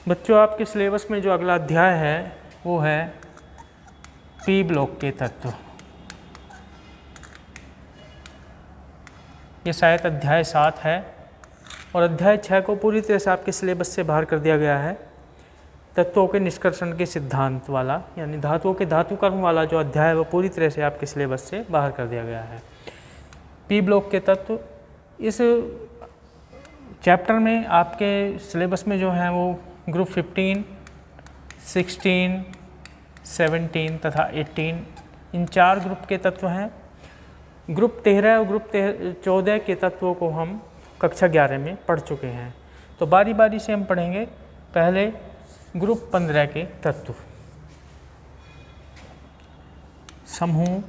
बच्चों आपके सिलेबस में जो अगला अध्याय है वो है पी ब्लॉक के तत्व। ये शायद अध्याय 7 है और अध्याय 6 को पूरी तरह से आपके सिलेबस से बाहर कर दिया गया है। तत्वों के निष्कर्षण के सिद्धांत वाला यानी धातुओं के धातुकर्म वाला जो अध्याय है वो पूरी तरह से आपके सिलेबस से बाहर कर दिया गया है। पी ब्लॉक के तत्व इस चैप्टर में आपके सिलेबस में जो है वो ग्रुप 15, 16, 17 तथा 18 इन 4 ग्रुप के तत्व हैं। ग्रुप 13 और ग्रुप 14 के तत्वों को हम कक्षा 11 में पढ़ चुके हैं। तो बारी बारी से हम पढ़ेंगे। पहले ग्रुप 15 के तत्व। समूह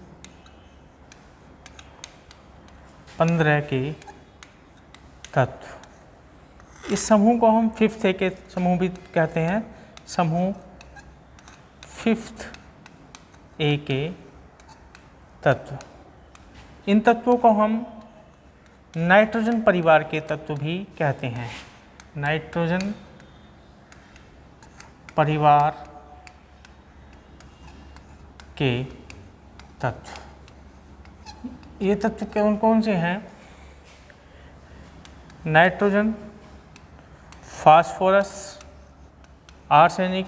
15 के तत्व। इस समूह को हम 5th ए के समूह भी कहते हैं। समूह 5th ए के तत्व। इन तत्वों को हम नाइट्रोजन परिवार के तत्व भी कहते हैं। नाइट्रोजन परिवार के तत्व। ये तत्व कौन कौन से हैं? Nitrogen, phosphorus, arsenic,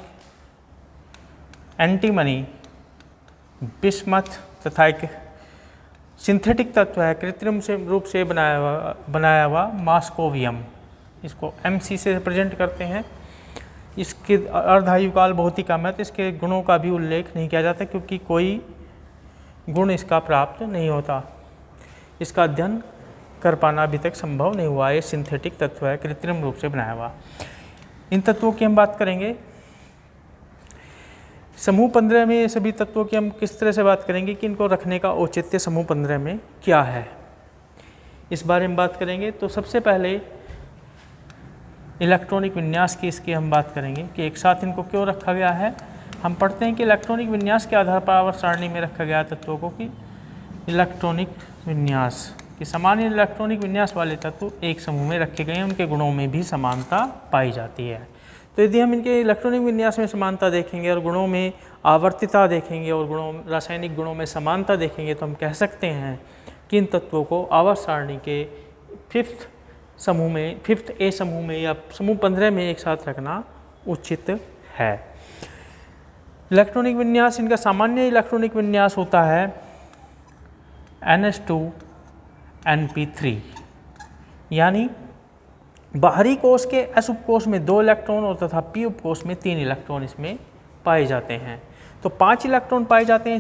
antimony, bismuth तथा एक सिंथेटिक तत्व है कृत्रिम से रूप से बनाया हुआ मास्कोवियम। इसको MC से रिप्रेजेंट करते हैं। इसके अर्धायुकाल बहुत ही कम है तो इसके गुणों का भी उल्लेख नहीं किया जाता क्योंकि कोई गुण इसका प्राप्त नहीं होता। इसका अध्ययन कर पाना अभी तक संभव नहीं हुआ। ये सिंथेटिक तत्व है कृत्रिम रूप से बनाया हुआ। इन तत्वों की हम बात करेंगे। समूह 15 में ये सभी तत्वों की हम किस तरह से बात करेंगे कि इनको रखने का औचित्य समूह 15 में क्या है, इस बारे में बात करेंगे। तो सबसे पहले इलेक्ट्रॉनिक विन्यास की इसकी हम बात करेंगे कि एक साथ इनको क्यों रखा गया है। हम पढ़ते हैं कि इलेक्ट्रॉनिक विन्यास के आधार पर आवर्त सारणी में रखा गया तत्वों को कि इलेक्ट्रॉनिक विन्यास कि सामान्य इलेक्ट्रॉनिक विन्यास वाले तत्व एक समूह में रखे गए हैं, उनके गुणों में भी समानता पाई जाती है। तो यदि हम इनके इलेक्ट्रॉनिक विन्यास में समानता देखेंगे और गुणों में आवर्तिता देखेंगे और गुणों रासायनिक गुणों में समानता देखेंगे तो हम कह सकते हैं कि इन तत्वों को आवर्त सारणी के 5th ए समूह में या समूह 15 में एक साथ रखना उचित है। इलेक्ट्रॉनिक विन्यास, इनका सामान्य इलेक्ट्रॉनिक विन्यास होता है NH2NP3 यानी बाहरी कोश के S उपकोश में 2 इलेक्ट्रॉन और तथा P उपकोश में 3 इलेक्ट्रॉन इसमें पाए जाते हैं। तो 5 इलेक्ट्रॉन पाए जाते हैं।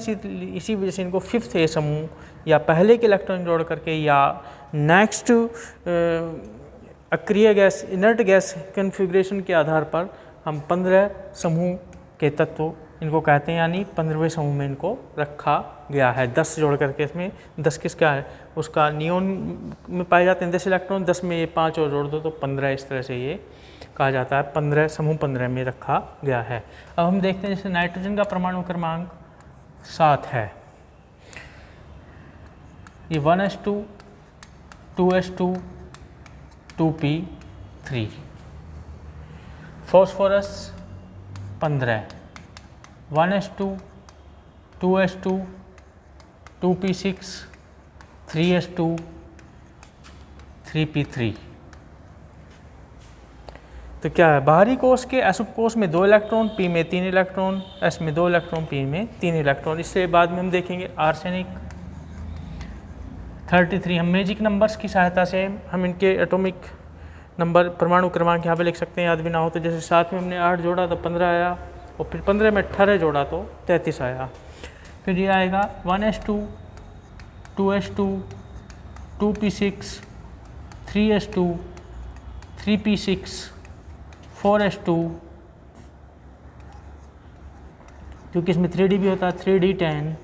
इसी वजह से इनको 5th ए समूह या पहले के इलेक्ट्रॉन जोड़ करके या नेक्स्ट अक्रिय गैस इनर्ट गैस कन्फिग्रेशन के आधार पर हम 15 समूह के तत्व इनको कहते हैं, यानी 15वें समूह में इनको रखा गया है। 10 जोड़ करके इसमें 10 किसका है, उसका नियोन में पाए जाते हैं 10 इलेक्ट्रॉन, 10 में ये 5 और जोड़ दो तो 15। इस तरह से ये कहा जाता है 15 समूह 15 में रखा गया है। अब हम देखते हैं जैसे नाइट्रोजन का परमाणु क्रमांक 7 है। ये 1s2 2s2 2p3। Phosphorus 15 1s2 2s2 2p6 3s2 3p3। तो क्या है, बाहरी कोश के S उपकोश में 2 इलेक्ट्रॉन, P में 3 इलेक्ट्रॉन, S में 2 इलेक्ट्रॉन, P में 3 इलेक्ट्रॉन। इससे बाद में हम देखेंगे आर्सेनिक 33। हम मैजिक नंबर्स की सहायता से हम इनके एटॉमिक नंबर परमाणु क्रमांक यहाँ पे लिख सकते हैं, याद भी ना हो तो। जैसे 7 में हमने 8 जोड़ा तो 15 आया और फिर 15 में 18 जोड़ा तो 33 आया। फिर ये आएगा 1s2 2s2 2p6 3s2 3p6 4s2, क्योंकि इसमें 3d भी होता है, 3d10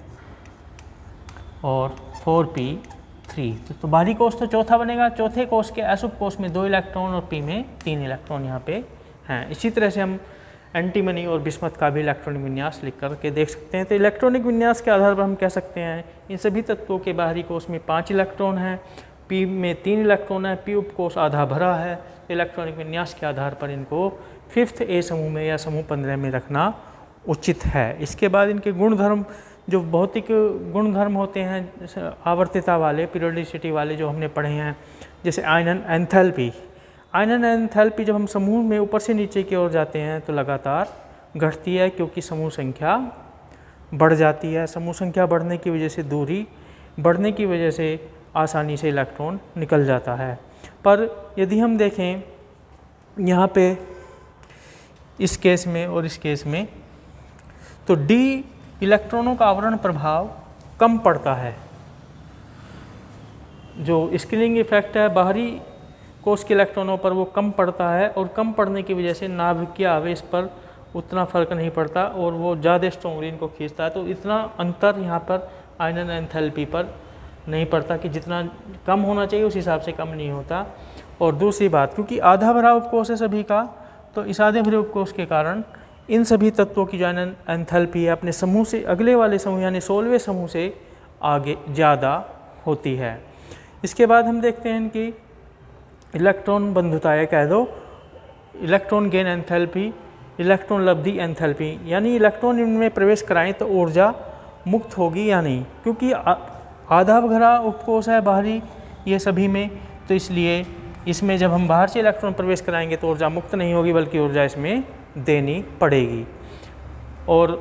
और 4p3। तो बाहरी कोश तो चौथा बनेगा। चौथे कोश के S उपकोश में 2 इलेक्ट्रॉन और P में 3 इलेक्ट्रॉन यहाँ पे हैं। इसी तरह से हम एंटीमनी और बिस्मथ का भी इलेक्ट्रॉनिक विन्यास लिख करके देख सकते हैं। तो इलेक्ट्रॉनिक विन्यास के आधार पर हम कह सकते हैं इन सभी तत्वों के बाहरी कोश में 5 इलेक्ट्रॉन हैं, P में 3 इलेक्ट्रॉन है, P उपकोष आधा भरा है, इलेक्ट्रॉनिक विन्यास के आधार पर इनको 5th A समूह में या समूह 15 में रखना उचित है। इसके बाद इनके गुणधर्म, जो भौतिक गुणधर्म होते हैं आवर्तिता वाले, पीरियोडिसिटी वाले जो हमने पढ़े हैं, जैसे आयनन एंथैल्पी। आयनन एंथैल्पी जब हम समूह में ऊपर से नीचे की ओर जाते हैं तो लगातार घटती है, क्योंकि समूह संख्या बढ़ जाती है। समूह संख्या बढ़ने की वजह से दूरी बढ़ने की वजह से आसानी से इलेक्ट्रॉन निकल जाता है। पर यदि हम देखें यहाँ पे इस केस में और इस केस में, तो डी इलेक्ट्रॉनों का आवरण प्रभाव कम पड़ता है। जो स्क्रीनिंग इफेक्ट है बाहरी कोश के इलेक्ट्रॉनों पर वो कम पड़ता है, और कम पड़ने की वजह से नाभिकीय आवेश पर उतना फर्क नहीं पड़ता और वो ज़्यादा स्ट्रॉन्गली इनको खींचता है। तो इतना अंतर यहाँ पर आयनन एंथैल्पी पर नहीं पड़ता कि जितना कम होना चाहिए उस हिसाब से कम नहीं होता। और दूसरी बात, क्योंकि आधा भरा उपकोष है सभी का, तो इस आधे भरे उपकोष के कारण इन सभी तत्वों की जो आयनन एंथैल्पी है अपने समूह से अगले वाले समूह यानी 16वें समूह से आगे ज़्यादा होती है। इसके बाद हम देखते हैं कि इलेक्ट्रॉन बंधुता या कह दो इलेक्ट्रॉन गेन एंथैल्पी, इलेक्ट्रॉन लब्धि एंथैल्पी, यानी इलेक्ट्रॉन इनमें प्रवेश कराएं तो ऊर्जा मुक्त होगी या नहीं। क्योंकि आधा भरा उपकोष है बाहरी ये सभी में, तो इसलिए इसमें जब हम बाहर से इलेक्ट्रॉन प्रवेश कराएंगे तो ऊर्जा मुक्त नहीं होगी, बल्कि ऊर्जा इसमें देनी पड़ेगी। और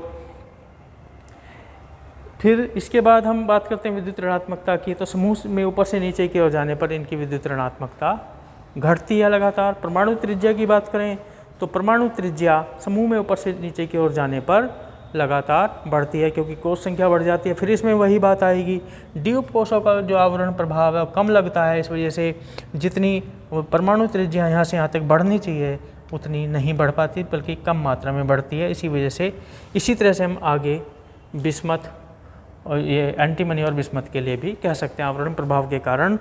फिर इसके बाद हम बात करते हैं विद्युत ऋणात्मकता की। तो समूह में ऊपर से नीचे की ओर जाने पर इनकी विद्युत ऋणात्मकता घटती है लगातार। परमाणु त्रिज्या की बात करें तो परमाणु त्रिज्या समूह में ऊपर से नीचे की ओर जाने पर लगातार बढ़ती है, क्योंकि कोश संख्या बढ़ जाती है। फिर इसमें वही बात आएगी, डी उपकोषों का जो आवरण प्रभाव है वो कम लगता है। इस वजह से जितनी परमाणु त्रिज्या यहाँ से यहाँ तक बढ़नी चाहिए उतनी नहीं बढ़ पाती, बल्कि कम मात्रा में बढ़ती है। इसी वजह से इसी तरह से हम आगे बिस्मथ और ये एंटीमनी और बिस्मथ के लिए भी कह सकते हैं, आवरण प्रभाव के कारण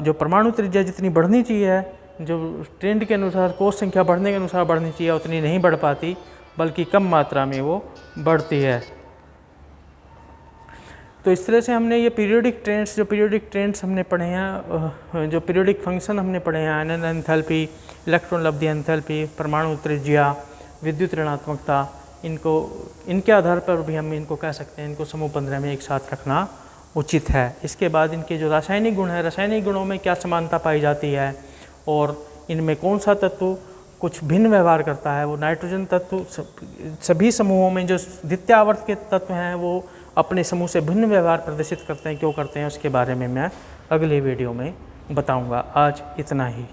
जो परमाणु त्रिज्या जितनी बढ़नी चाहिए, जो ट्रेंड के अनुसार कोश संख्या बढ़ने के अनुसार बढ़नी चाहिए, उतनी नहीं बढ़ पाती, बल्कि कम मात्रा में वो बढ़ती है। तो इस तरह से हमने ये पीरियोडिक ट्रेंड्स हमने पढ़े हैं, जो पीरियोडिक फंक्शन हमने पढ़े हैं, आयनन एंथैल्पी, इलेक्ट्रॉन लब्धि एंथैल्पी, परमाणु त्रिज्या, विद्युत ऋणात्मकता, इनके आधार पर भी हम इनको कह सकते हैं, इनको समूह 15 में एक साथ रखना उचित है। इसके बाद इनके जो रासायनिक गुण है, रासायनिक गुणों में क्या समानता पाई जाती है और इनमें कौन सा तत्व कुछ भिन्न व्यवहार करता है। वो नाइट्रोजन तत्व सभी समूहों में जो द्वितीय आवर्त के तत्व हैं वो अपने समूह से भिन्न व्यवहार प्रदर्शित करते हैं, क्यों करते हैं उसके बारे में मैं अगले वीडियो में बताऊंगा। आज इतना ही।